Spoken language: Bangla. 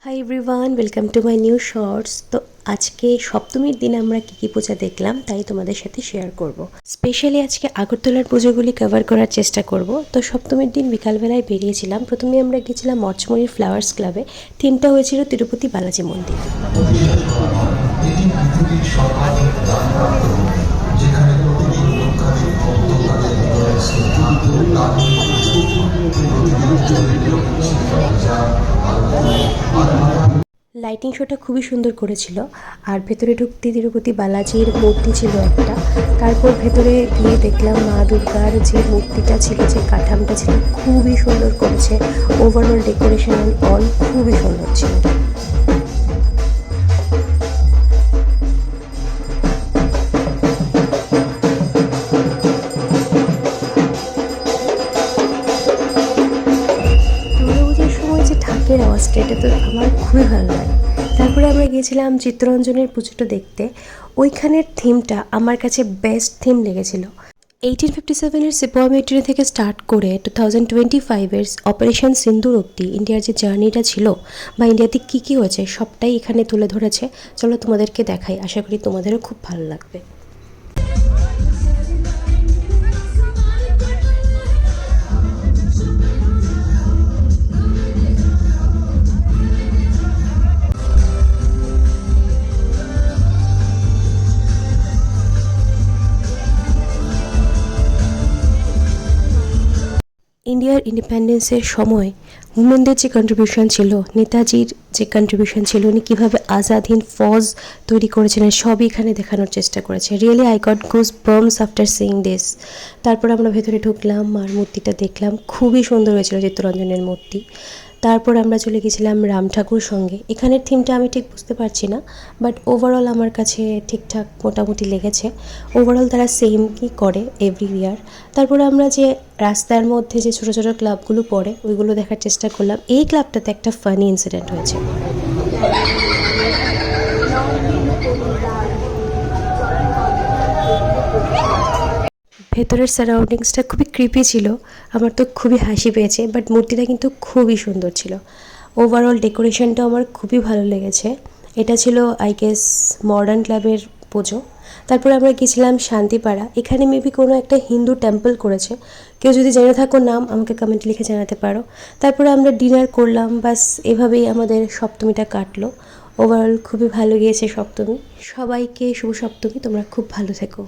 High everyone, welcome to my new shorts. তো আজকে সপ্তমীর দিন আমরা কী পূজা দেখলাম তাই তোমাদের সাথে শেয়ার করব। স্পেশালি আজকে আগরতলার পুজোগুলি কভার করার চেষ্টা করব। তো সপ্তমীর দিন বিকালবেলায় বেরিয়েছিলাম। প্রথমে আমরা গেছিলাম মঠমণির ফ্লাওয়ার্স ক্লাবে। থিমটা হয়েছিল তিরুপতি বালাজি মন্দির। লাইটিং শোটা খুবই সুন্দর করেছিল। আর ভেতরে ঢুকতে তিরুপতি বালাজির মূর্তি ছিল একটা। তারপর ভেতরে গিয়ে দেখলাম মা দুর্গার যে মূর্তিটা ছিল, যে কাঠামটা ছিল, খুবই সুন্দর করেছে। ওভারঅল ডেকোরেশন অ্যান্ড অল খুবই সুন্দর ছিল। দুর্গাপুজোর সময় যে ঢাকের আওয়াজটা, এটা তো আমার খুবই ভালো লাগে। তারপরে আমরা গিয়েছিলাম চিত্তরঞ্জনের পুজোটা দেখতে। ওইখানের থিমটা আমার কাছে বেস্ট থিম লেগেছিল। 1857-এর সিপাহী মিউটিনি থেকে স্টার্ট করে 2025-এর অপারেশন সিন্দুর অবধি ইন্ডিয়ার যে জার্নিটা ছিল বা ইন্ডিয়াতে কী কী হয়েছে সবটাই এখানে তুলে ধরেছে। চলো তোমাদেরকে দেখাই, আশা করি তোমাদেরও খুব ভালো লাগবে। ইন্ডিয়ার ইন্ডিপেন্ডেন্সের সময় উমেনদের যে কন্ট্রিবিউশন ছিল, নেতাজির যে কন্ট্রিবিউশন ছিল, উনি কীভাবে আজাদ হিন্দ ফৌজ তৈরি করেছিলেন সবই এখানে দেখানোর চেষ্টা করেছে। Really I got goosebumps after seeing this. তারপর আমরা ভেতরে ঢুকলাম, মার মূর্তিটা দেখলাম, খুবই সুন্দর হয়েছিল চিত্তরঞ্জনের মূর্তি। তারপর আমরা চলে গেছিলাম রাম ঠাকুর সঙ্গে। এখানের থিমটা আমি ঠিক বুঝতে পারছি না, বাট ওভারঅল আমার কাছে ঠিকঠাক মোটামুটি লেগেছে। ওভারঅল তারা সেম কি করে এভরি ইয়ার। তারপরে আমরা যে রাস্তার মধ্যে যে ছোটো ছোটো ক্লাবগুলো পড়ে ওইগুলো দেখার চেষ্টা করলাম। এই ক্লাবটাতে একটা ফানি ইনসিডেন্ট হয়েছে। ভেতরের সারাউন্ডিংসটা খুবই ক্রিপি ছিল, আমার তো খুবই হাসি পেয়েছে, বাট মূর্তিটা কিন্তু খুবই সুন্দর ছিল। ওভারঅল ডেকোরেশনটা আমার খুবই ভালো লেগেছে। এটা ছিল আই গেস মডার্ন ক্লাবের পুজো। তারপরে আমরা গেছিলাম শান্তিপাড়া। এখানে মেবি কোনো একটা হিন্দু টেম্পল করেছে। কেউ যদি জেনে থাকো নাম আমাকে কমেন্টে লিখে জানাতে পারো। তারপরে আমরা ডিনার করলাম, বাস এভাবেই আমাদের সপ্তমীটা কাটলো। ওভারঅল খুবই ভালো গিয়েছে সপ্তমী। সবাইকে শুভ সপ্তমী, তোমরা খুব ভালো থেকো।